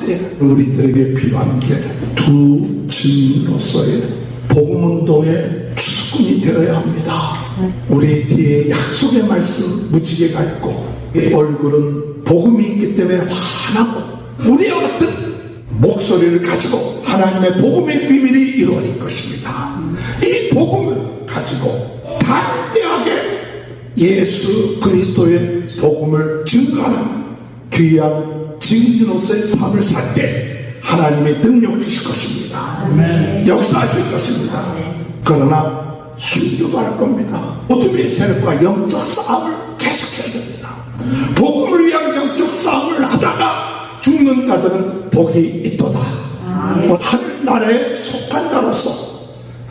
마지막때 우리들에게 필요한 게 두 증인으로서의 복음운동의 추수꾼이 되어야 합니다. 우리 뒤에 약속의 말씀 무지개가 있고 얼굴은 복음이 있기 때문에 환하고 우리와 같은 목소리를 가지고 하나님의 복음의 비밀이 이루어질 것입니다. 이 복음을 가지고 담대하게 예수 그리스도의 복음을 증거하는 귀한 증인으로서의 삶을 살 때 하나님의 능력을 주실 것입니다. 역사하실 것입니다. 그러나 순교할 겁니다. 어둠의 세력과 영적 싸움을 계속해야 됩니다. 복음을 위한 영적 싸움을 하다가 죽는 자들은 복이 있도다. 하늘나라에 속한 자로서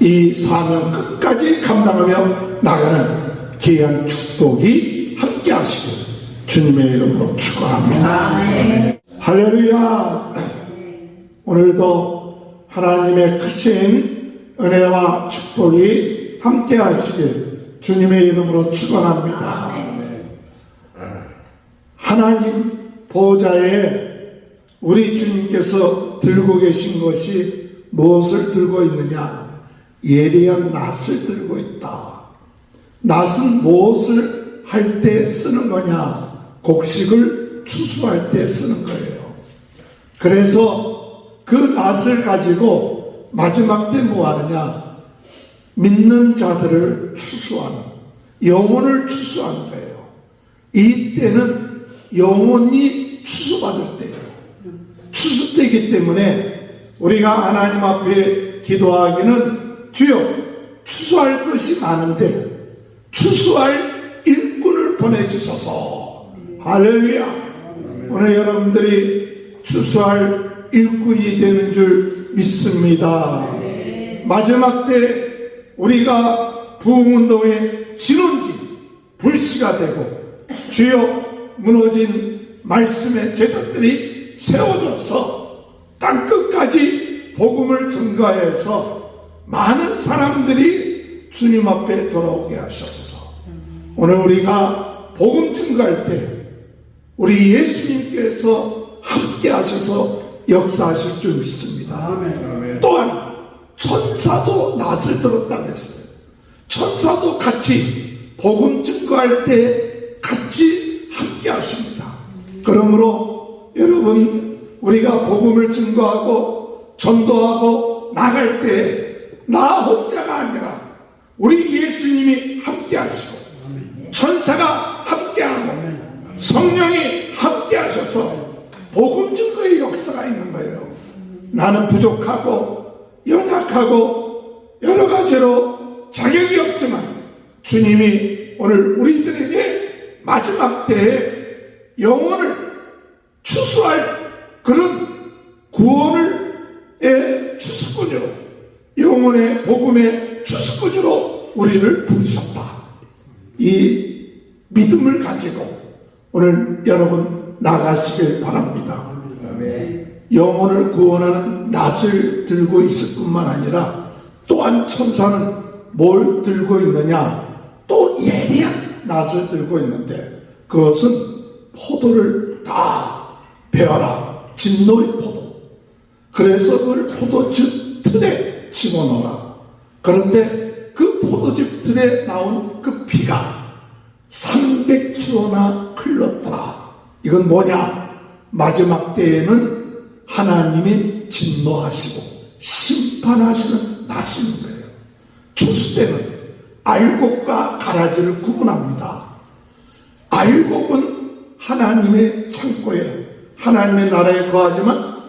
이 사명 끝까지 감당하며 나가는 귀한 축복이 함께 하시고 주님의 이름으로 축원합니다. 할렐루야. 오늘도 하나님의 크신 은혜와 축복이 함께 하시길 주님의 이름으로 축원합니다. 하나님 보좌에 우리 주님께서 들고 계신 것이 무엇을 들고 있느냐? 예리한 낫을 들고 있다. 낫은 무엇을 할 때 쓰는 거냐? 곡식을 추수할 때 쓰는 거예요. 그래서 그 낫을 가지고 마지막 때 뭐 하느냐? 믿는 자들을 추수하는, 영혼을 추수하는 거예요. 이 때는 영혼이 추수받을 때예요. 추수 때이기 때문에 우리가 하나님 앞에 기도하기는 주여 추수할 것이 많은데 추수할 일꾼을 보내주소서. 할렐루야. 오늘 여러분들이 추수할 일꾼이 되는 줄 믿습니다. 마지막 때 우리가 부흥운동의 진원지 불씨가 되고 주여 무너진 말씀의 제단들이 세워져서 땅끝까지 복음을 증거해서 많은 사람들이 주님 앞에 돌아오게 하셔서 오늘 우리가 복음 증거할 때 우리 예수님께서 함께 하셔서 역사하실 줄 믿습니다. 또한 천사도 낫을 들었다고 했어요. 천사도 같이 복음 증거할 때 같이 함께 하십니다. 그러므로 여러분 우리가 복음을 증거하고 전도하고 나갈 때 나 혼자가 아니라 우리 예수님이 함께 하시고 천사가 함께 하고 성령이 함께 하셔서 복음 증거의 역사가 있는 거예요. 나는 부족하고 연약하고 여러 가지로 자격이 없지만 주님이 오늘 우리들에게 마지막 때에 영혼을 추수할 그런 구원의 추수꾼으로 영혼의 복음의 추수꾼으로 우리를 부르셨다. 이 믿음을 가지고 오늘 여러분 나가시길 바랍니다. 영혼을 구원하는 낫을 들고 있을 뿐만 아니라 또한 천사는 뭘 들고 있느냐? 또 예리한 낫을 들고 있는데 그것은 포도를 다 베어라. 진노의 포도. 그래서 그걸 포도즙 틀에 집어넣어라. 그런데 그 포도즙 틀에 나온 그 피가 300km나 흘렀더라. 이건 뭐냐? 마지막 때에는 하나님이 진노하시고 심판하시는 낫인 거예요. 추수 때는 알곡과 가라지를 구분합니다. 알곡은 하나님의 창고예요. 하나님의 나라에 거하지만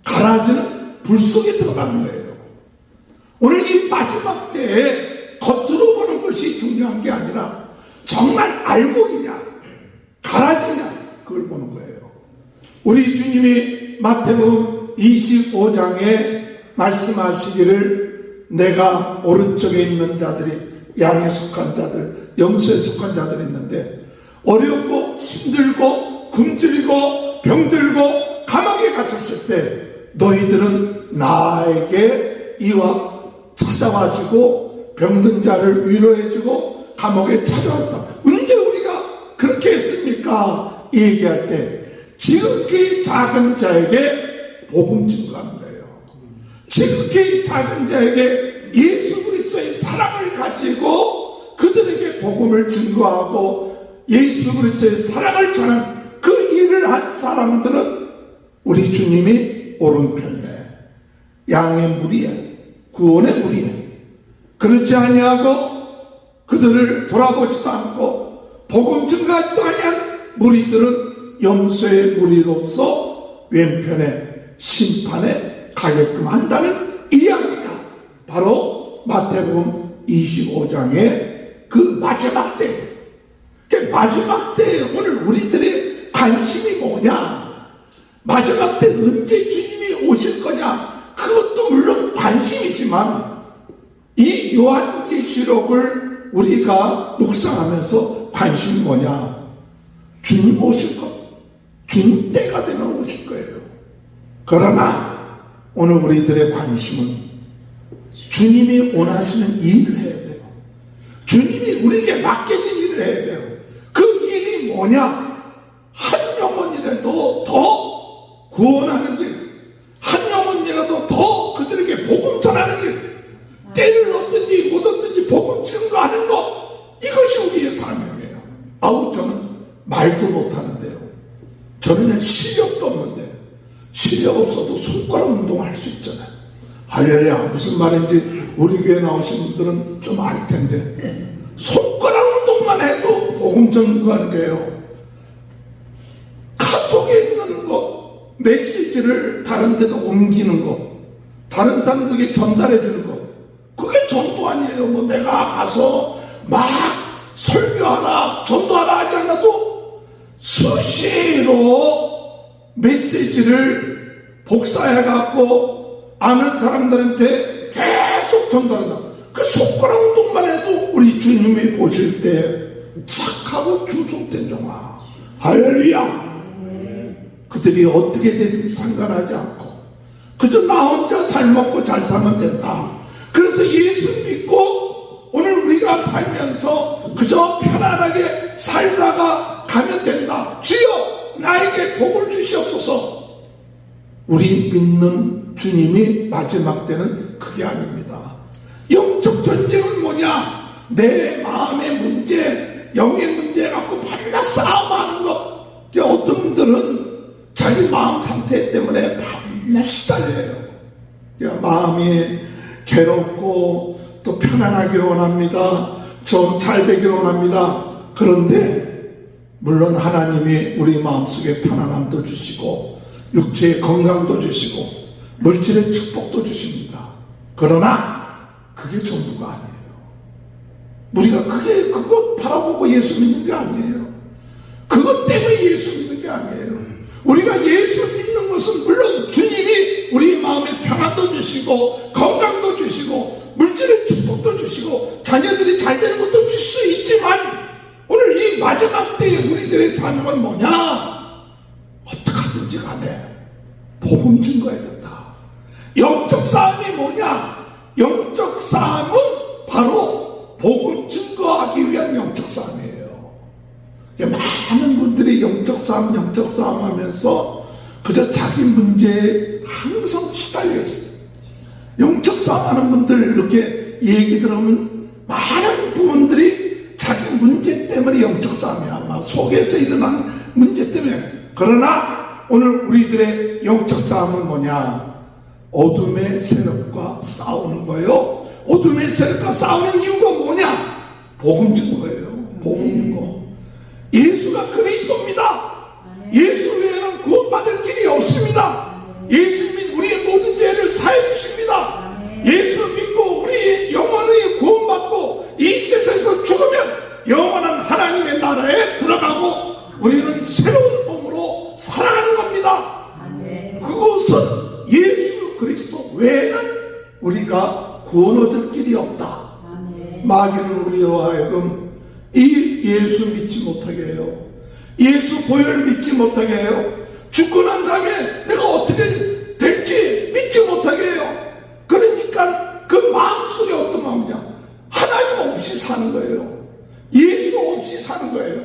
가라지는 불 속에 들어가는 거예요. 오늘 이 마지막 때에 겉으로 보는 것이 중요한 게 아니라 정말 알곡이냐 가라지냐 그걸 보는 거예요. 우리 주님이 마태복음 25장에 말씀하시기를 내가 오른쪽에 있는 자들이 양에 속한 자들 염소에 속한 자들이 있는데 어렵고 힘들고 굶주리고 병들고 감옥에 갇혔을 때 너희들은 나에게 이와 찾아와주고 병든 자를 위로해주고 감옥에 찾아왔다. 언제 우리가 그렇게 했습니까? 이 얘기할 때 지극히 작은 자에게 복음 증거하는 거예요. 지극히 작은 자에게 예수 그리스도의 사랑을 가지고 그들에게 복음을 증거하고 예수 그리스도의 사랑을 전한 그 일을 한 사람들은 우리 주님이 오른편이래. 양의 무리에, 구원의 무리에. 그렇지 아니하고 그들을 돌아보지도 않고 복음 증거하지도 아니한 무리들은 염소의 무리로서 왼편에 심판에 가게끔 한다는 이야기가 바로 마태복음 25장의 그 마지막 때. 그 마지막 때에 오늘 우리들의 관심이 뭐냐? 마지막 때 언제 주님이 오실 거냐? 그것도 물론 관심이지만 이 요한계시록을 우리가 묵상하면서 관심이 뭐냐? 주님 오실 것. 주님 때가 되면 오실 거예요. 그러나 오늘 우리들의 관심은 주님이 원하시는 일을 해야 돼요. 주님이 우리에게 맡겨진 일을 해야 돼요. 그 일이 뭐냐? 한 영혼이라도 더 구원하는 일, 한 영혼이라도 더 그들에게 복음 전하는 일, 때를 얻든지 못 얻든지 복음 증거하는 것, 이것이 우리의 사명이에요. 아우, 저는 말도 못하는데요. 저는 그냥 실력도 없는데, 실력 없어도 손가락 운동할 수 있잖아요. 할렐루야. 무슨 말인지 우리 교회 나오신 분들은 좀 알 텐데, 손가락 운동만 해도 복음 증거하는 거예요. 카톡에 있는 것, 메시지를 다른 데도 옮기는 것, 다른 사람들에게 전달해 주는 것, 그게 전도 아니에요. 뭐 내가 가서 막 설교하라, 전도하라 하지 않아도 수시로 메시지를 복사해갖고 아는 사람들한테 계속 전달한다. 그 손가락 운동만 해도 우리 주님이 보실 때 착하고 충성된 종아. 할렐루야. 그들이 어떻게 되든 상관하지 않고 그저 나 혼자 잘 먹고 잘 살면 된다. 그래서 예수 믿고 오늘 우리가 살면서 그저 편안하게 살다가 가면 된다. 주여 나에게 복을 주시옵소서. 우리 믿는 주님이 마지막 때는 그게 아닙니다. 영적 전쟁은 뭐냐? 내 마음의 문제, 영의 문제 갖고 발라 싸움하는 것. 어떤 분들은 자기 마음 상태 때문에 밤낮 시달려요. 마음이 괴롭고 또 편안하기를 원합니다. 좀 잘 되기를 원합니다. 그런데 물론 하나님이 우리 마음속에 편안함도 주시고 육체의 건강도 주시고 물질의 축복도 주십니다. 그러나 그게 전부가 아니에요. 우리가 그거 바라보고 예수 믿는 게 아니에요. 그것 때문에 예수 믿는 게 아니에요. 우리가 예수 믿는 것은 물론 주님이 우리 마음에 평안도 주시고 건강도 주시고 물질의 축복도 주시고 자녀들이 잘 되는 것도 줄 수 있지만 오늘 이 마지막 때에 우리들의 사명은 뭐냐? 어떻게 하든지 간에 복음 증거해야겠다. 영적 싸움이 뭐냐? 영적 싸움은 바로 복음 증거하기 위한 영적 싸움이에요. 많은 분들이 영적 싸움 하면서 그저 자기 문제에 항상 시달려 있어요. 영적 싸움 하는 분들 이렇게 얘기 들으면 많은 부분들이 자기 문제 때문에 영적 싸움이야. 아마 속에서 일어나는 문제 때문에. 그러나 오늘 우리들의 영적 싸움은 뭐냐? 어둠의 세력과 싸우는 거예요. 어둠의 세력과 싸우는 이유가 뭐냐? 복음 증거예요. 복음 증거. 예수가 그리스도입니다. 예수 외에는 구원받을 길이 없습니다. 예수님이 우리의 모든 죄를 사해 주십니다. 예수 믿고 우리 영원히 구원받고 이 세상에서 죽으면 영원한 하나님의 나라에 들어가고 우리는 새로운 몸으로 살아가는 겁니다. 그것은 예수 그리스도 외에는 우리가 구원 얻을 길이 없다. 마귀는 우리와 하여금 이 예수 믿지 못하게 해요. 예수 보혈 믿지 못하게 해요. 죽고 난 다음에 내가 어떻게 될지 믿지 못하게 해요. 그러니까 그 마음속에 어떤 마음이냐? 하나님 없이 사는 거예요. 예수 없이 사는 거예요.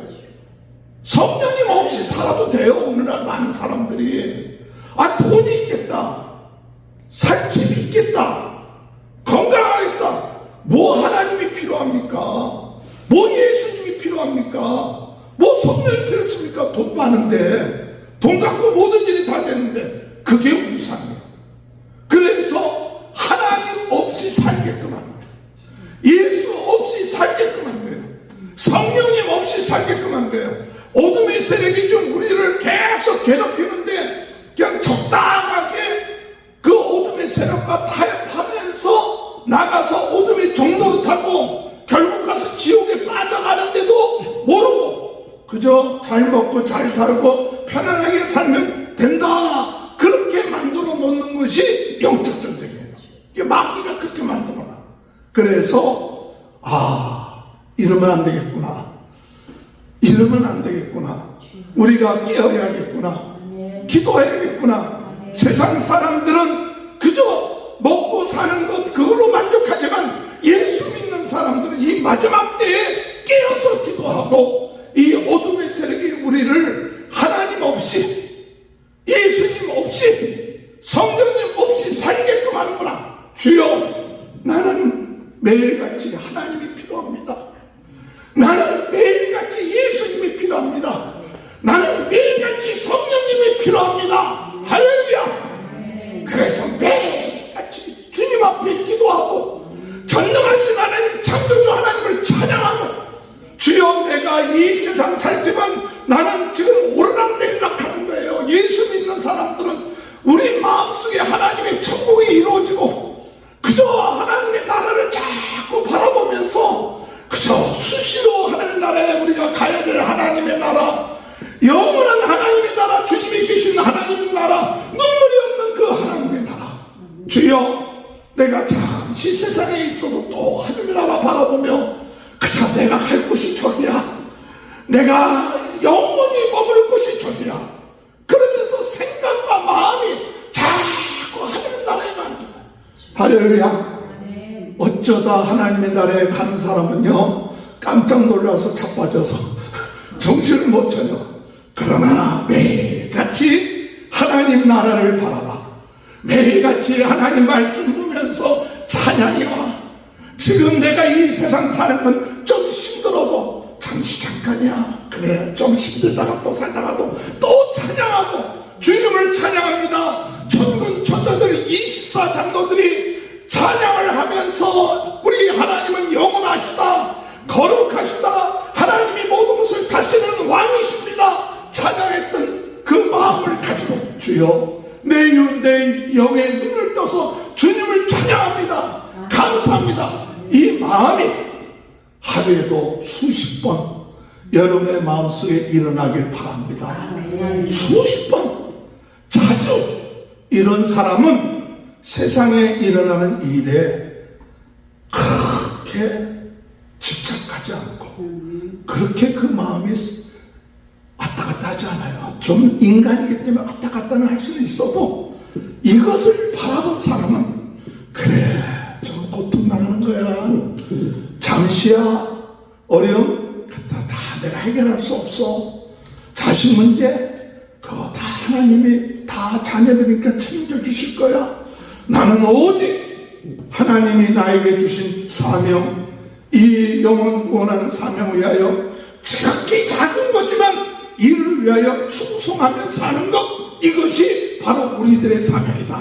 성령님 없이 살아도 돼요. 오늘날 많은 사람들이 돈이 있겠다. 잘 먹고 잘 살고 편안하게 살면 된다, 그렇게 만들어 놓는 것이 영적 전쟁이에요. 마귀가 그렇게 만들어 놔. 그래서 이러면 안 되겠구나, 이러면 안 되겠구나, 우리가 깨어야겠구나, 기도해야겠구나. 세상 사람들은 그저 먹고 사는 것 그걸로 만족하지만 예수 믿는 사람들은 이 마지막 때에 깨어서 기도하고, 이 어둠의 세력이 우리를 하나님 없이, 예수님 없이, 성령님 없이 살게끔 하는구나. 주여, 나는 매일같이 하나님이 필요합니다. 나는 매일같이 예수님이 필요합니다. 나는 매일같이 성령님이 필요합니다. 할렐루야. 그래서 매일같이 주님 앞에 기도하고 전능하신 하나님, 창조주 하나님을 찬양하고, 주여, 내가 이 세상 살지만 나는 지금 오르락내리락 하는 거예요. 예수 믿는 사람들은 우리 마음속에 하나님의 천국이 이루어지고 그저 하나님의 나라를 자꾸 바라보면서 그저 수시로 하나님 나라에 우리가 가야 될 하나님의 나라, 영원한 하나님의 나라, 주님이 계신 하나님의 나라, 눈물이 없는 그 하나님의 나라. 주여, 내가 잠시 세상에 있어도 또 하늘의 나라 바라보며 그저 내가 갈 곳이 저기야, 내가 영원히 머무를 곳이 저기야, 그러면서 생각과 마음이 자꾸 하늘의 나라에 가는 거야. 할렐루야. 어쩌다 하나님의 나라에 가는 사람은요, 깜짝 놀라서 자빠져서 정신을 못 차려. 그러나 매일같이 하나님 나라를 바라봐, 매일같이 하나님 말씀 보면서 찬양이 와. 지금 내가 이 세상 사는 건 좀 힘들어도 잠시 잠깐이야. 그래, 좀 힘들다가 또 살다가도 또 찬양하고 주님을 찬양합니다. 천군 천사들 24장로들이 찬양을 하면서 우리 하나님은 영원하시다, 거룩하시다, 하나님이 모든 것을 다스리는 왕이십니다, 찬양했던 그 마음을 가지고 주여, 내 영의 눈을 떠서 주님을 찬양합니다. 감사합니다. 이 마음이 하루에도 수십 번 여러분의 마음속에 일어나길 바랍니다. 수십 번, 자주. 이런 사람은 세상에 일어나는 일에 그렇게 집착하지 않고 그렇게 그 마음이 왔다 갔다 하지 않아요. 좀 인간이기 때문에 왔다 갔다는 할 수는 있어도 이것을 바라본 사람은 그래, 좀 고통당하는 거야, 잠시야, 어려움 다 내가 해결할 수 없어, 자식 문제 그거 다 하나님이 다 자녀들이니까 책임져주실 거야, 나는 오직 하나님이 나에게 주신 사명, 이 영혼 구원하는 사명을 위하여 지극히 작은 거지만 이를 위하여 충성하며 사는 것, 이것이 바로 우리들의 사명이다.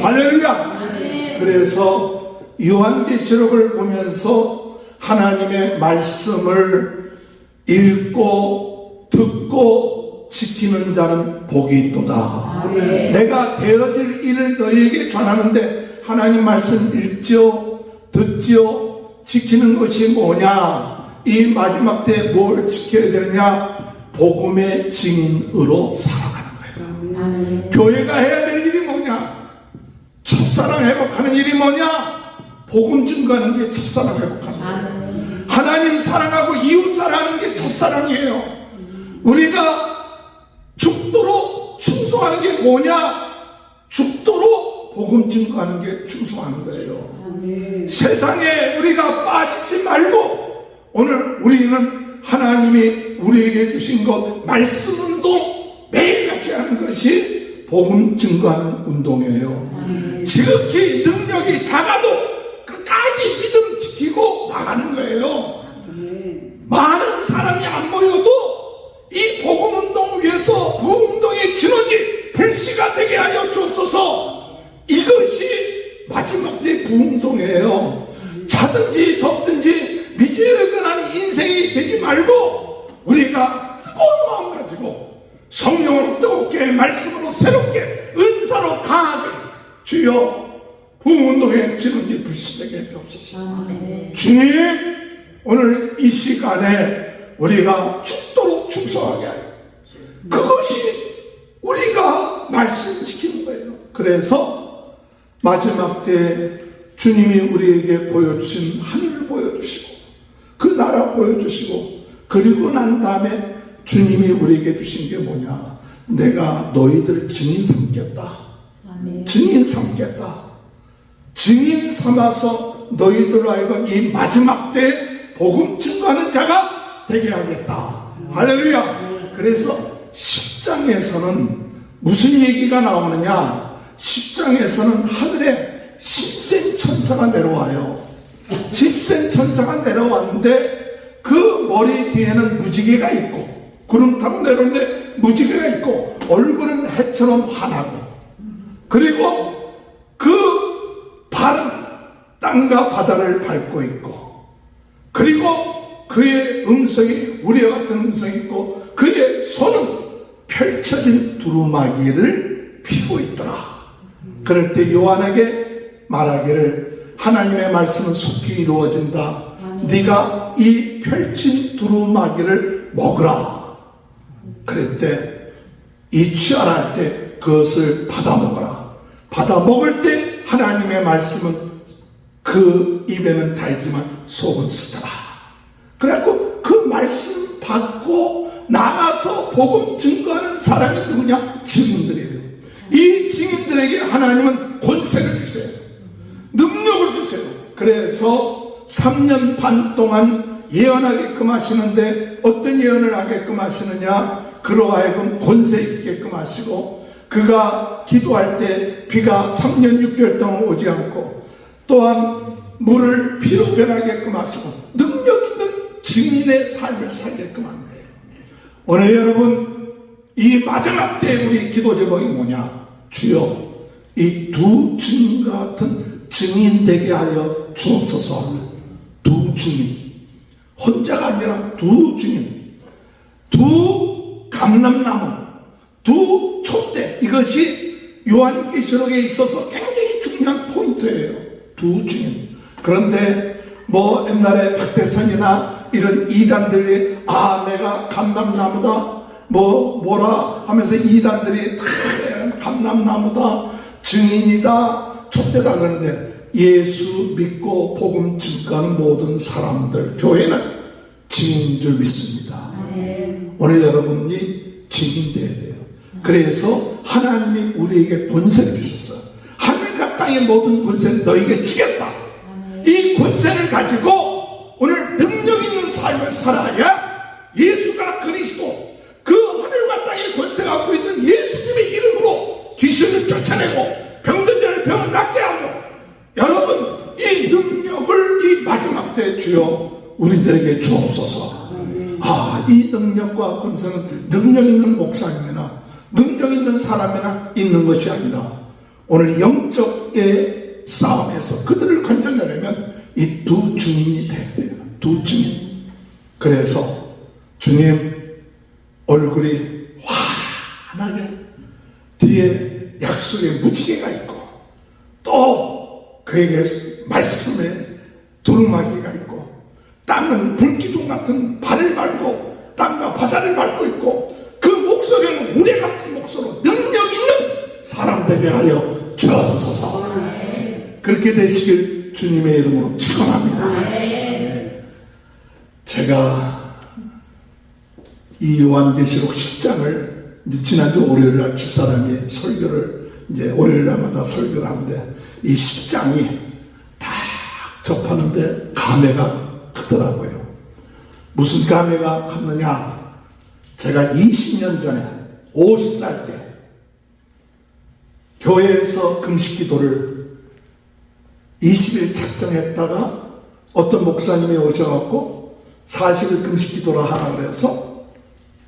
할렐루야. 그래서 요한계시록을 보면서 하나님의 말씀을 읽고 듣고 지키는 자는 복이 있도다. 내가 되어질 일을 너희에게 전하는데 하나님 말씀 읽지요, 듣지요, 지키는 것이 뭐냐? 이 마지막 때 뭘 지켜야 되느냐? 복음의 증인으로 살아가는 거예요. 교회가 해야 될 일이 뭐냐? 첫사랑 회복하는 일이 뭐냐? 복음 증거하는 게 첫사랑 회복하는 거예요. 하나님 사랑하고 이웃 사랑하는 게 첫사랑이에요. 우리가 죽도록 충성하는 게 뭐냐? 죽도록 복음 증거하는 게 충성하는 거예요. 세상에 우리가 빠지지 말고 오늘 우리는 하나님이 우리에게 주신 것, 말씀 운동 매일같이 하는 것이 복음 증거하는 운동이에요. 지극히 능력이 작아도 끝까지 믿음 지키고 나가는 거예요. 많은 사람이 안 모여도 이 복음 운동 위해서 부흥운동의 진원이 불씨가 되게 하여 주옵소서. 이것이 마지막 때 부흥운동이에요. 자든지 덥든지 미지근한 인생이 되지 말고 우리가 뜨거운 마음 가지고 성령으로 뜨겁게, 말씀으로 새롭게, 은사로 강하게 주여 부흥운동의 진원이 불씨되게 해주옵소서. 주님, 오늘 이 시간에 우리가 죽도록 충성하게 하여 그것이 우리가 말씀 지키는 거예요. 그래서 마지막 때 주님이 우리에게 보여주신 하늘을 보여주시고 그 나라 보여주시고 그리고 난 다음에 주님이 우리에게 주신 게 뭐냐? 내가 너희들 증인 삼겠다. 증인 삼겠다. 증인 삼아서 너희들로 하여금 이 마지막 때 복음 증거하는 자가 되게 하겠다. 할렐루야. 그래서 10장에서는 무슨 얘기가 나오느냐? 10장에서는 하늘에 10센 천사가 내려와요. 10센 천사가 내려왔는데 그 머리 뒤에는 무지개가 있고 구름 타고 내려오는데 무지개가 있고 얼굴은 해처럼 환하고 그리고 그 발은 땅과 바다를 밟고 있고 그리고 그의 음성이 우리와 같은 음성이 있고 그의 손은 펼쳐진 두루마기를 피고 있더라. 그럴 때 요한에게 말하기를 하나님의 말씀은 속히 이루어진다. 네가 이 펼친 두루마기를 먹으라. 그랬대. 이 취하할 때 그것을 받아 먹어라. 받아 먹을 때 하나님의 말씀은 그 입에는 달지만 속은 쓰더라. 그래갖고 그 말씀 받고 나가서 복음 증거하는 사람이 누구냐? 증인들이에요. 이 증인들에게 하나님은 권세를 주세요. 능력을 주세요. 그래서 3년 반 동안 예언하게끔 하시는데 어떤 예언을 하게끔 하시느냐? 그로 하여금 권세 있게끔 하시고 그가 기도할 때 비가 3년 6개월 동안 오지 않고 또한 물을 피로 변하게끔 하시고 능력 있는 증인의 삶을 살게끔 하는 거예요. 오늘 여러분 이 마지막 때 우리 기도 제목이 뭐냐? 주여 이 두 증인 같은 증인 되게 하여 주옵소서. 두 증인, 혼자가 아니라 두 증인, 두 감람나무, 두 촛대. 이것이 요한계시록에 있어서 굉장히 중요한 포인트예요. 두 증인. 그런데 뭐 옛날에 박대선이나 이런 이단들이 내가 감람나무다 뭐라 하면서 이단들이 다 감람나무다 증인이다 촛대다 그러는데 예수 믿고 복음 증거하는 모든 사람들 교회는 증인인 줄 믿습니다. 오늘 여러분이 증인돼야 돼요. 그래서 하나님이 우리에게 권세를 주셨어요. 하늘과 땅의 모든 권세를 너에게 주겠다. 이 권세를 가지고 오늘 능력 있는 삶을 살아야 예수가 그리스도 그 하늘과 땅의 권세 갖고 있는 예수님의 이름으로 귀신을 쫓아내고 병든 자를 병을 낫게 하고 여러분 이 능력을 이 마지막 때 주여 우리들에게 주옵소서. 이 능력과 권세는 능력 있는 목사님이나 능력 있는 사람이나 있는 것이 아니라 오늘 영적의 싸움에서 그들을 건져내려면 이 두 증인이 돼야 돼요. 두 증인. 그래서 주님 얼굴이 환하게 뒤에 약속의 무지개가 있고 또 그에게 말씀에 두루마기가 있고 땅은 불기둥 같은 발을 밟고 땅과 바다를 밟고 있고 그 목소리는 우레 같은 목소리로 능력 있는 사람 되게 하여 주옵소서. 그렇게 되시길 주님의 이름으로 축원합니다. 제가 이 요한계시록 10장을 지난주 월요일날 집사람이 설교를 이제 월요일날마다 설교를 하는데 이 10장이 딱 접하는데 감회가 크더라고요. 무슨 감회가 컸느냐? 제가 20년 전에 50살 때 교회에서 금식기도를 20일 작정했다가 어떤 목사님이 오셔갖고 40일 금식기도를 하라 그래서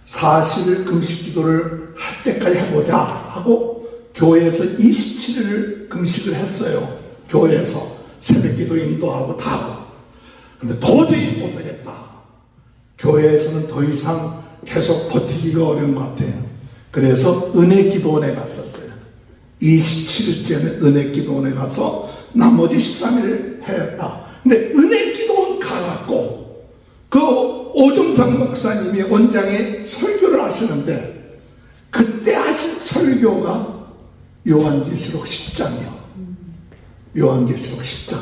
40일 금식기도를 할 때까지 해보자 하고 교회에서 27일 금식을 했어요. 교회에서 새벽기도 인도하고 다 하고. 근데 도저히 못하겠다. 교회에서는 더 이상 계속 버티기가 어려운 것 같아요. 그래서 은혜기도원에 갔었어요. 27일째는 은혜기도원에 가서 나머지 13일을 했다. 근데 은혜기도원 가갖고 그 오정상 목사님이 원장에 설교를 하시는데 하신 설교가 요한계시록 10장이요. 요한계시록 10장.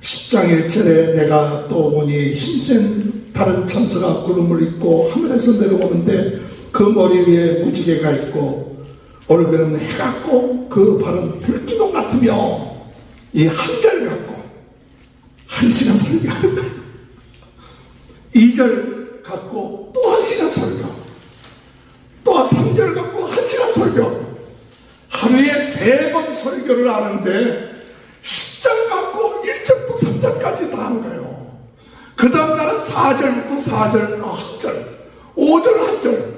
10장 1절에 내가 또 보니 힘센 다른 천사가 구름을 입고 하늘에서 내려오는데 그 머리 위에 무지개가 있고 얼굴은 해 같고 그 발은 불기둥 같으며 이 한 절 갖고 1시간 설교하는 거예요. 2절 갖고 또 1시간 설교, 또 3절 갖고 1시간 설교. 하루에 3번 설교를 하는데 10장 갖고 1절부터 3절까지 다 한 거예요. 그 다음 날은 4절부터 4절, 1절, 5절, 1절.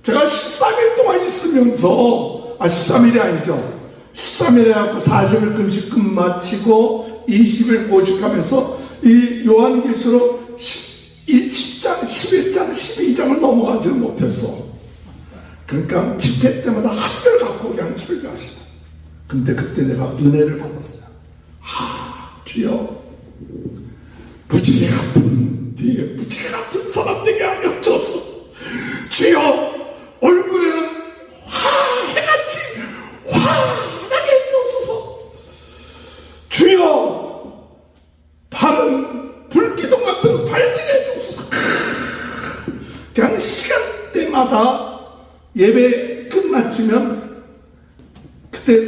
제가 13일 동안 있으면서, 13일이 아니죠. 13일 해갖고 40일 금식 끝마치고 20일 모식하면서 이 요한계시록 10장, 11장, 12장을 넘어가지 못했어. 그러니까 집회 때마다 한 절 갖고 그냥 설교하시다. 근데 그때 내가 은혜를 받았어요. 주여, 무지개 같은 뒤에 무지개 같은 사람 되게 하여 주옵소서. 주여, 얼굴에는 해같이 환하게 해주옵소서. 주여, 발은 불기둥 같은 발지게 해주옵소서. 그냥 시간대마다 예배 끝마치면 그때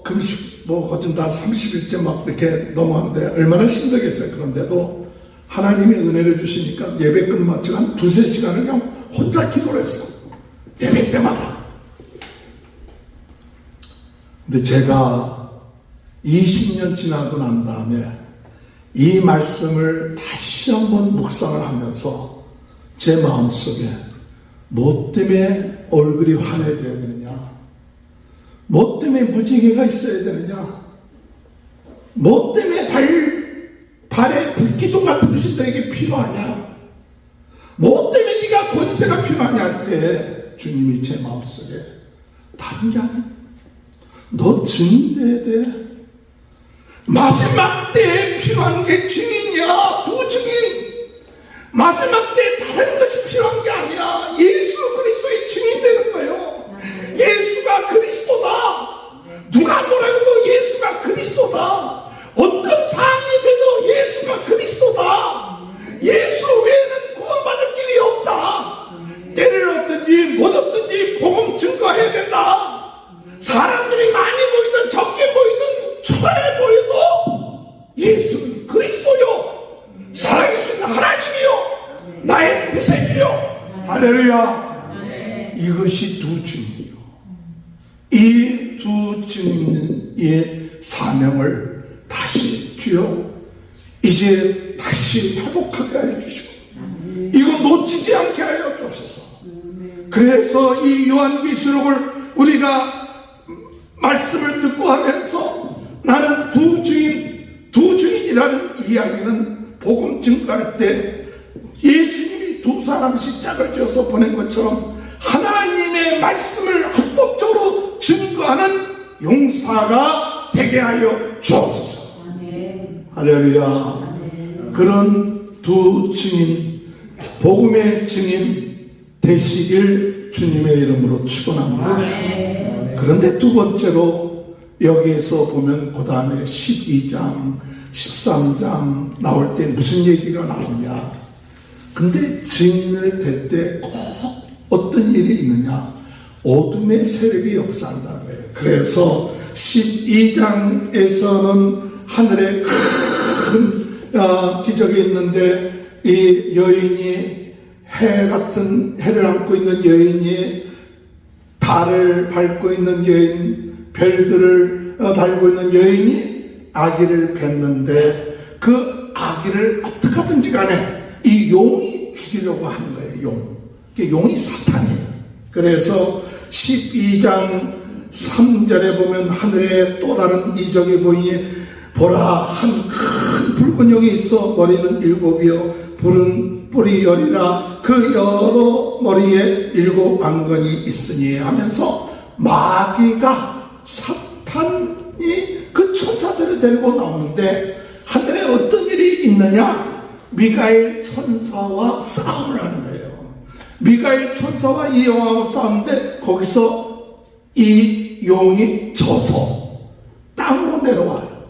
금식 거진 다 30일째 막 이렇게 넘어가는데 얼마나 힘들겠어요. 그런데도 하나님의 은혜를 주시니까 예배 끝마치고 한 2-3시간을 그냥 혼자 기도를 했어요. 예배 때마다. 근데 제가 20년 지나고 난 다음에 이 말씀을 다시 한번 묵상을 하면서 제 마음속에 뭐 때문에 얼굴이 환해져야 되느냐, 뭐 때문에 무지개가 있어야 되느냐, 뭐 때문에 발에 불기둥 같은 것이 너에게 필요하냐, 뭐 때문에 네가 권세가 필요하냐 할 때 주님이 제 마음속에 다른 게 아니야. 너 증인돼야 돼. 마지막 때에 필요한 게 증인이야. 두 증인. 마지막 때에 다른 것이 필요한 게 아니야. 예수 그리스도의 증인되는 거예요. 예수가 그리스도다. 누가 뭐라 해도 예수가 그리스도다. 어떤 상황이 돼도 예수가 그리스도다. 예수 외에는 구원받을 길이 없다. 때를 얻든지 못 얻든지 복음 증거해야 된다. 사람들이 많이 보이든 적게 보이든 초라해 보여도 예수는 그리스도요, 살아계신 하나님이요, 나의 구세주요. 할렐루야. 이것이 두 증인이요. 이 두 증인의 사명을 다시 주여 이제 다시 회복하게 해주시고 이거 놓치지 않게 하여 주옵소서. 그래서 이 요한계시록을 우리가 말씀을 듣고 하면서 나는 두 주인이라는 이야기는 복음 증거할 때 예수님이 두 사람씩 짝을 지어서 보낸 것처럼 하나님의 말씀을 합법적으로 증거하는 용사가 되게 하여 주옵소서. 할렐루야. 그런 두 증인, 복음의 증인 되시길 주님의 이름으로 축원합니다. 그런데 두 번째로 여기에서 보면 그 다음에 12장, 13장 나올 때 무슨 얘기가 나오냐. 근데 증인을 댈 때 꼭 어떤 일이 있느냐. 어둠의 세력이 역사한다는 거예요. 그래서 12장에서는 하늘에 큰 기적이 있는데 이 여인이 해를 안고 있는 여인이 달을 밟고 있는 여인, 별들을 달고 있는 여인이 아기를 뵀는데 그 아기를 어떻게 하든지 간에 이 용이 죽이려고 하는 거예요. 용이 사탄이에요. 그래서 12장 3절에 보면 하늘에 또 다른 이적이 보이니 보라, 한 큰 붉은 용이 있어 머리는 7이요 푸른 뿔이 10이라 그 여러 머리에 7 왕건이 있으니 하면서 마귀가 사탄이 그 천사들을 데리고 나오는데 하늘에 어떤 일이 있느냐. 미가엘 천사와 싸움을 하는 거예요. 미가엘 천사와 이 용하고 싸우는데 거기서 이 용이 져서 땅으로 내려와요.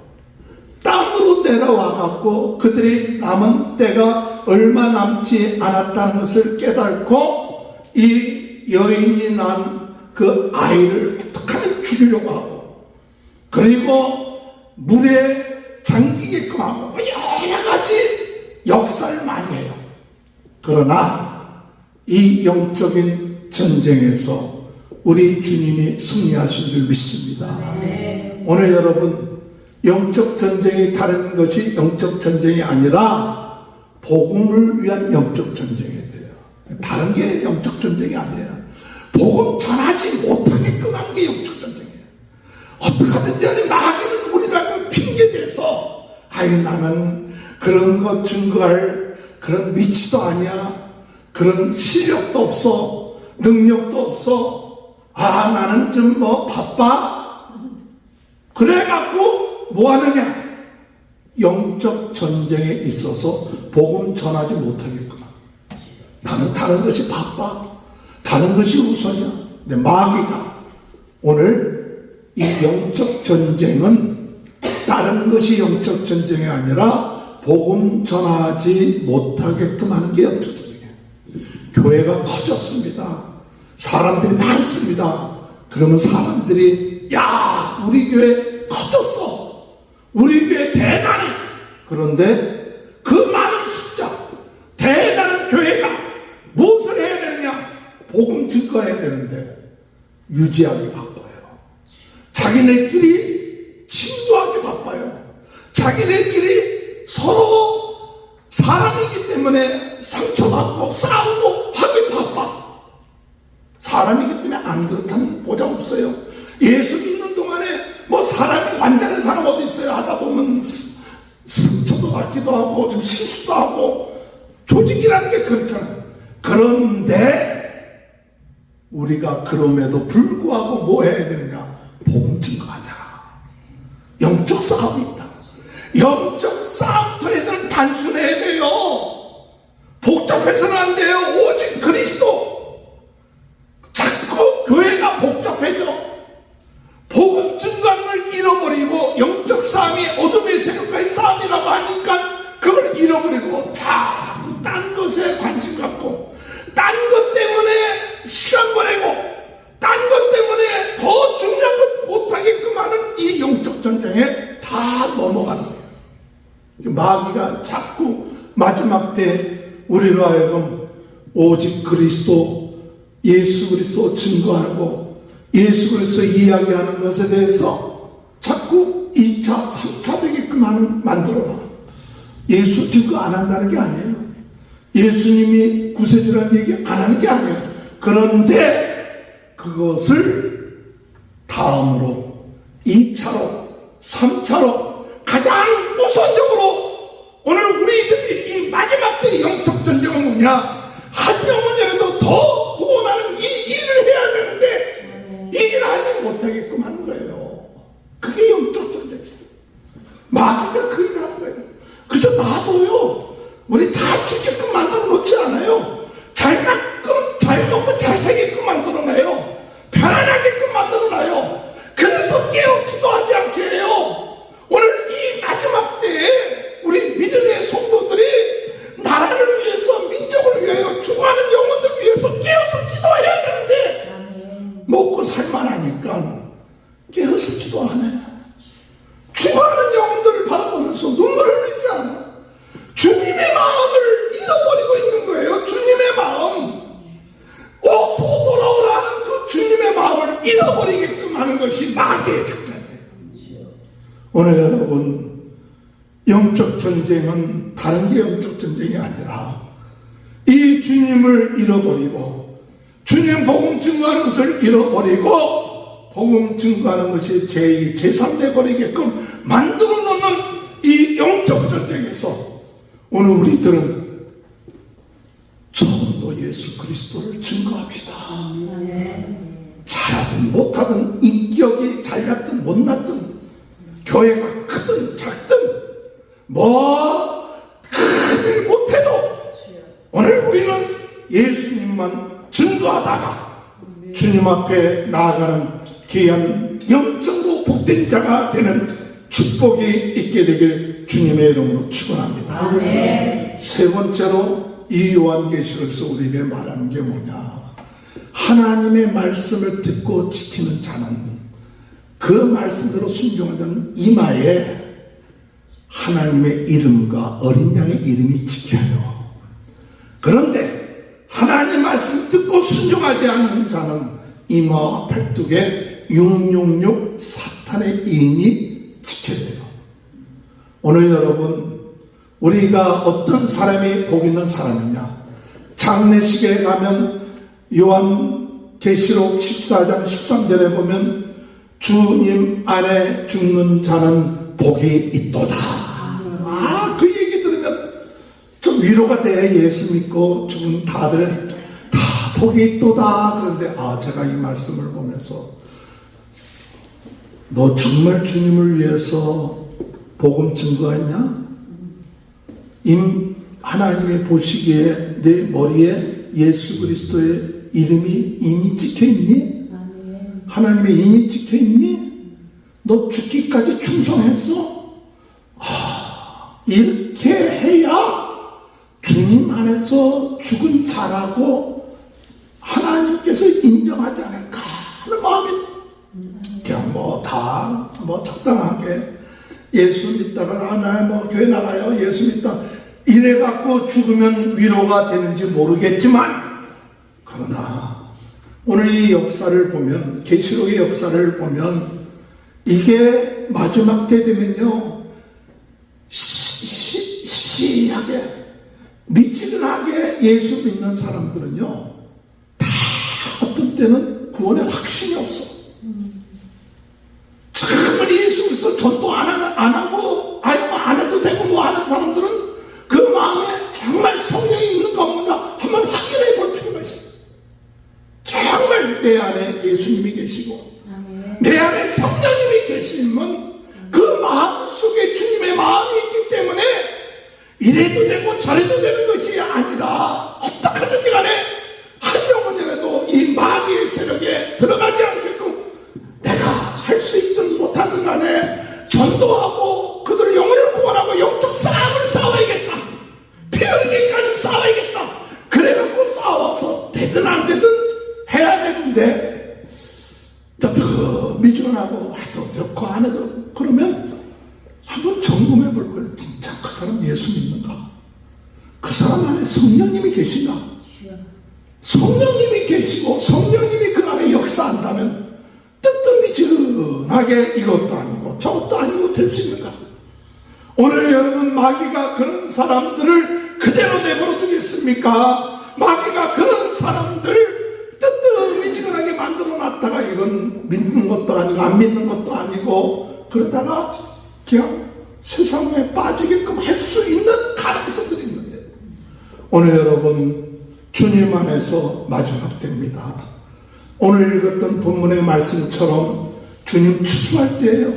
땅으로 내려와 갖고 그들이 남은 때가 얼마 남지 않았다는 것을 깨닫고 이 여인이 난 그 아이를 어떻게 하면 죽이려고 하고, 그리고 물에 잠기게끔 하고 여러 가지 역사를 많이 해요. 그러나 이 영적인 전쟁에서 우리 주님이 승리하신 줄 믿습니다. 오늘 여러분, 영적 전쟁이 다른 것이 영적 전쟁이 아니라 복음을 위한 영적 전쟁이 돼요. 다른 게 영적 전쟁이 아니에요. 복음 전하지 못하게끔 하는 게 영적 전쟁이에요. 어떻게 하든지 마귀는 우리라고 핑계대서 나는 그런 거 증거할 그런 위치도 아니야, 그런 실력도 없어, 능력도 없어, 나는 좀 바빠, 그래갖고 뭐 하느냐? 영적 전쟁에 있어서 복음 전하지 못하겠구나. 나는 다른 것이 바빠, 다른 것이 우선이야. 근데 마귀가 오늘 이 영적 전쟁은 다른 것이 영적 전쟁이 아니라 복음 전하지 못하게끔 하는 게 영적 전쟁이에요. 교회가 커졌습니다. 사람들이 많습니다. 그러면 사람들이 우리 교회 커졌어, 우리 교회 대단해. 그런데 그 많은 숫자, 대단한 교회가 무엇을 해야 되느냐? 복음 증거해야 되는데 유지하기 바빠요. 자기네끼리 친구하기 바빠요. 자기네끼리 서로 사람이기 때문에 상처받고 싸우고 하기 바빠. 사람이기 때문에 안 그렇다는 보장 없어요. 예수 믿는 동안에 사람이 완전한 사람 어디 있어요? 하다 보면 상처도 받기도 하고 좀 실수도 하고, 조직이라는 게 그렇잖아요. 그런데 우리가 그럼에도 불구하고 뭐 해야 되느냐? 복음 증거하자. 영적 싸움이 있다. 영적 싸움터에는 단순해야 돼요. 복잡해서는 안 돼요. 오직 그리스도. 자꾸 교회가 복잡해져. 복음 증거하는 걸 잃어버리고 영적 싸움이 어둠의 세력과의 싸움이라고 하니까 그걸 잃어버리고 자꾸 딴 것에 관심 갖고, 딴 것 때문에 시간 보내고, 딴 것 때문에 더 중요한 것 못하게끔 하는 이 영적 전쟁에 다 넘어가는 거예요. 마귀가 자꾸 마지막 때 우리로 하여금 오직 그리스도, 예수 그리스도 증거하고 예수 그리스도 이야기하는 것에 대해서 자꾸 2차, 3차 되게끔 만들어놔. 예수 증거 안 한다는 게 아니에요. 예수님이 구세주라는 얘기 안 하는 게 아니에요. 그런데 그것을 다음으로 2차로, 3차로 가장 우선적으로 오늘 우리들이 이 마지막 때 영적 전쟁은 뭐냐? 한 영혼이라도 더 구원하는 이 일을 해야 되는데 이 일을 하지 못하게끔 하는 거예요. 그게 영적 전쟁이에요. 마귀가 그 일을 하는 거예요. 그저 놔둬요. 우리 다 죽게끔 만들어 놓지 않아요. 잘 먹고 잘 살게끔 만들어 놔요. 편안하게끔 만들어 놔요. 그래서 깨어 기도하지 않게 해요. 오늘 이 마지막 때에 우리 믿음의 성도들이 나라를 위해서, 민족을 위하여, 죽어가는 영혼들 위해서 깨어서 기도해야 되는데 먹고 살만하니까 깨어서 기도 안 해. 죽어가는 영혼들을 바라보면서 눈물을 흘리지 않아. 주님의 마음을 잃어버리고 있는 거예요. 주님의 마음. 어서 돌아오라는 그 주님의 마음을 잃어버리게끔 하는 것이 마귀의 작전이에요. 오늘 여러분, 영적 전쟁은 다른 게 영적 전쟁이 아니라 이 주님을 잃어버리고 주님 복음 증거하는 것을 잃어버리고 복음 증거하는 것이 제2, 제3돼 버리게끔 만들어 놓는 이 영적 전쟁에서 오늘 우리들은 처음도 예수 그리스도를 증거합시다. 잘하든 못하든, 인격이 잘났든 못났든, 교회가 크든 작든, 큰일 못해도 오늘 우리는 예수님만 이름만 증거하다가 주님 앞에 나아가는 귀한 영적으로 복된 자가 되는 축복이 있게 되길 주님의 이름으로 축원합니다. 아멘. 세 번째로 이 요한계시록에서 우리에게 말하는 게 뭐냐? 하나님의 말씀을 듣고 지키는 자는 그 말씀대로 순종하는 이마에 하나님의 이름과 어린 양의 이름이 지켜요. 그런데 하나님 말씀 듣고 순종하지 않는 자는 이마와 팔뚝에 666 사탄의 인이 지켜져요. 오늘 여러분, 우리가 어떤 사람이 복 있는 사람이냐? 장례식에 가면 요한계시록 14장 13절에 보면 주님 안에 죽는 자는 복이 있도다. 그 얘기 들으면 좀 위로가 돼. 예수 믿고 죽은 다들 다 복이 있도다. 그런데 제가 이 말씀을 보면서 너 정말 주님을 위해서 복음 증거했냐? 하나님이 보시기에 내 머리에 예수 그리스도의 이름이 인이 찍혀있니? 하나님의 인이 찍혀있니? 너 죽기까지 충성했어? 이렇게 해야 주님 안에서 죽은 자라고 하나님께서 인정하지 않을까 하는 마음이 그냥 다 적당하게 예수 믿다가 나 교회 나가요 예수 믿다 이래갖고 죽으면 위로가 되는지 모르겠지만, 그러나 오늘 이 역사를 보면, 계시록의 역사를 보면 이게 마지막 때 되면요 시하게 미지근하게 예수 믿는 사람들은요 다 어떤 때는 구원에 확신이 없어. 정말 예수 그리스도 전도 안 하고 안 해도 되고 하는 사람들은 그 마음에 정말 성령이 있는가 없는가 한번 확인해 볼 필요가 있어요. 정말 내 안에 예수님이 계시고 내 안에 성령님이 계시면 그 마음 속에 주님의 마음이 있기 때문에 이래도 되고 저래도 되는 것이 아니라 어떡하든지 간에 한 영혼이라도 이 마귀의 세력에 들어가지 않게끔 내가 할 수 있든 못하든 간에 전도하고 그들을 영혼을 구원하고 영적 싸움을 싸워야겠다. 피 흘리기까지 싸워야겠다. 그래갖고 싸워서 되든 안 되든 해야 되는데 더 미지근하고 해도 좋고 안 해도 그러면 한번 점검해 볼 거예요. 진짜 그 사람 예수 믿는가? 그 사람 안에 성령님이 계신가? 성령님이 계시고 성령님이 그 안에 역사한다면 뜨뜻미지근하게 이것도 아니고 저것도 아니고 될 수 있는가? 오늘 여러분 마귀가 그런 사람들을 그대로 내버려 두겠습니까? 마귀가 그런 사람들을 뜨뜻미지근하게 만들어 놨다가 이건 믿는 것도 아니고 안 믿는 것도 아니고 그러다가 그냥 세상에 빠지게끔 할 수 있는 가능성들이 있는데, 오늘 여러분 주님 안에서 마지막 때입니다. 오늘 읽었던 본문의 말씀처럼 주님 추수할 때예요.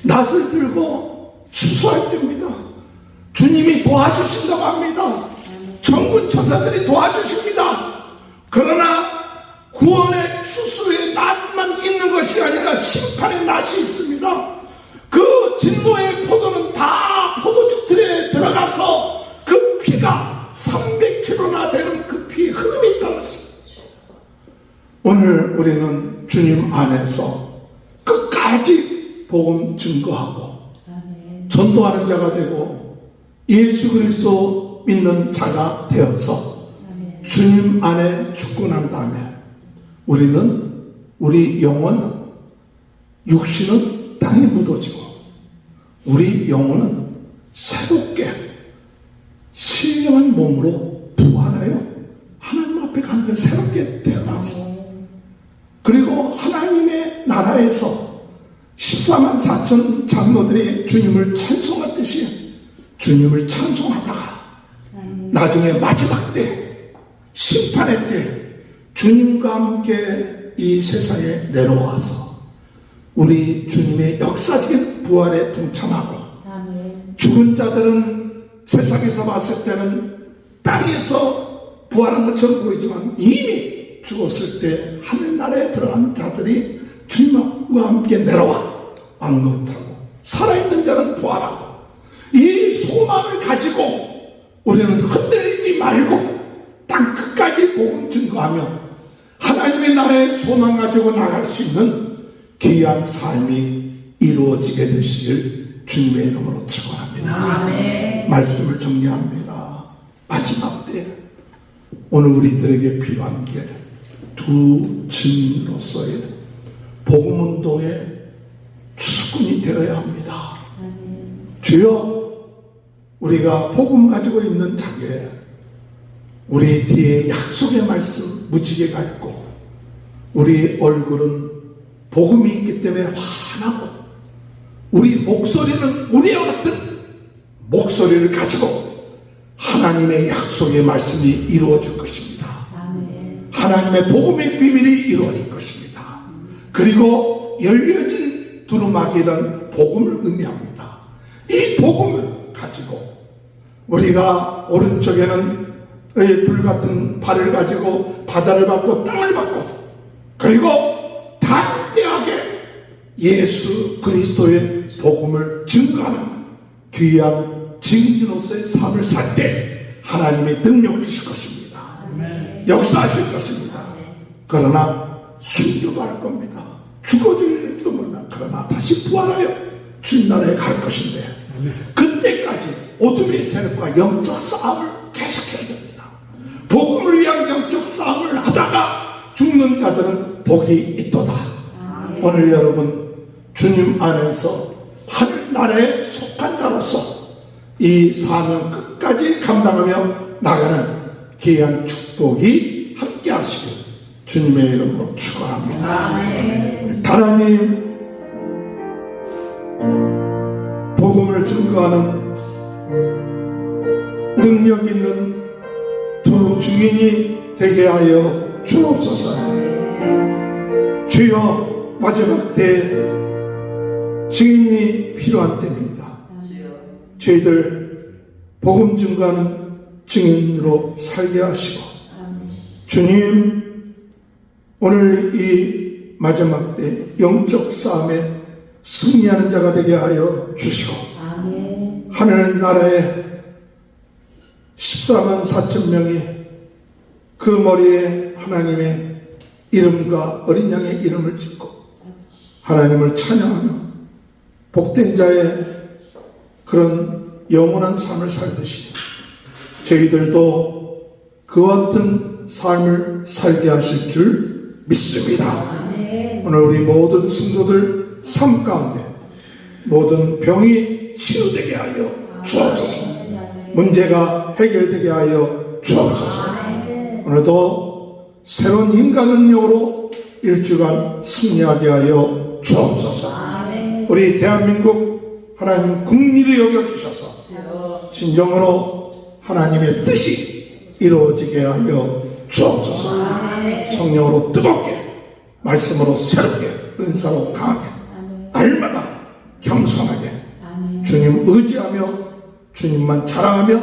낫을 들고 추수할 때입니다. 주님이 도와주신다고 합니다. 천군 천사들이 도와주십니다. 그러나 구원의 추수의 낫만 있는 것이 아니라 심판의 낫이 있습니다. 그 진노의 포도는 다 포도주 틀에 들어가서 그 피가 300kg나 되는 그 피의 흐름이 있다고 했습니다. 오늘 우리는 주님 안에서 끝까지 복음 증거하고 전도하는 자가 되고 예수 그리스도 믿는 자가 되어서 주님 안에 죽고 난 다음에 우리는 우리 영혼 육신은 땅에 묻어지고 우리 영혼은 새롭게 신령한 몸으로 부활하여 하나님 앞에 가는 게 새롭게 태어나서 그리고 하나님의 나라에서 14만 4천 장로들이 주님을 찬송했듯이 주님을 찬송하다가 나중에 마지막 때 심판의 때 주님과 함께 이 세상에 내려와서 우리 주님의 역사적인 부활에 동참하고 죽은 자들은 세상에서 봤을 때는 땅에서 부활한 것처럼 보이지만 이미 죽었을 때 하늘나라에 들어간 자들이 주님과 함께 내려와 왕노릇하고, 살아있는 자는 부활하고, 이 소망을 가지고 우리는 흔들리지 말고 땅 끝까지 복음 증거하며 하나님의 나라의 소망 가지고 나갈 수 있는 귀한 삶이 이루어지게 되시길 주님의 이름으로 축원합니다. 말씀을 정리합니다. 마지막 때 오늘 우리들에게 필요한 게 두 증인으로서의 복음운동의 주군이 되어야 합니다. 주여, 우리가 복음 가지고 있는 자기에 우리 뒤에 약속의 말씀 무지개가 있고, 우리 얼굴은 복음이 있기 때문에 환하고, 우리 목소리는 우리와 같은 목소리를 가지고 하나님의 약속의 말씀이 이루어질 것입니다. 하나님의 복음의 비밀이 이루어질 것입니다. 그리고 열려진 두루마기는 복음을 의미합니다. 이 복음을 가지고 우리가 오른쪽에는 불같은 발을 가지고 바다를 밟고 땅을 밟고, 그리고 담대하게 예수 그리스도의 복음을 증거하는 귀한 증인으로서의 삶을 살 때 하나님의 능력을 주실 것입니다. 역사하실 것입니다. 그러나 순교할 겁니다. 죽어질지도 몰라. 그러나 다시 부활하여 주님 나라에 갈 것인데, 그때까지 어둠의 세력과 영적 싸움을 계속해야 됩니다. 복음을 위한 영적 싸움을 하다가 죽는 자들은 복이 있도다. 오늘 여러분, 주님 안에서 하늘나라에 속한 자로서 이 사명 끝까지 감당하며 나가는 귀한 축복이 함께 하시길 주님의 이름으로 축원합니다. 하나님, 복음을 증거하는 능력 있는 두 증인이 되게 하여 주옵소서. 주여, 마지막 때 증인이 필요한 때입니다. 저희들 복음 증거하는 증인으로 살게 하시고, 주님, 오늘 이 마지막 때 영적 싸움에 승리하는 자가 되게 하여 주시고, 하늘나라에 14만 4천 명이 그 머리에 하나님의 이름과 어린 양의 이름을 짓고 하나님을 찬양하며 복된 자의 그런 영원한 삶을 살듯이 저희들도 그 같은 삶을 살게 하실 줄 믿습니다. 오늘 우리 모든 성도들 삶 가운데 모든 병이 치유되게 하여 주옵소서. 문제가 해결되게 하여 주옵소서. 오늘도 새로운 인간 능력으로 일주간 승리하게 하여 주옵소서. 우리 대한민국 하나님 국리를 여겨주셔서 진정으로 하나님의 뜻이 이루어지게 하여 주옵소서. 성령으로 뜨겁게, 말씀으로 새롭게, 은사로 강하게, 날마다 겸손하게 주님 의지하며 주님만 자랑하며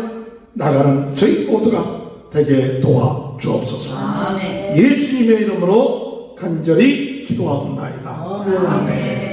나가는 저희 모두가 되게 도와 주옵소서. 예수님의 이름으로 간절히 기도하옵나이다. 아멘.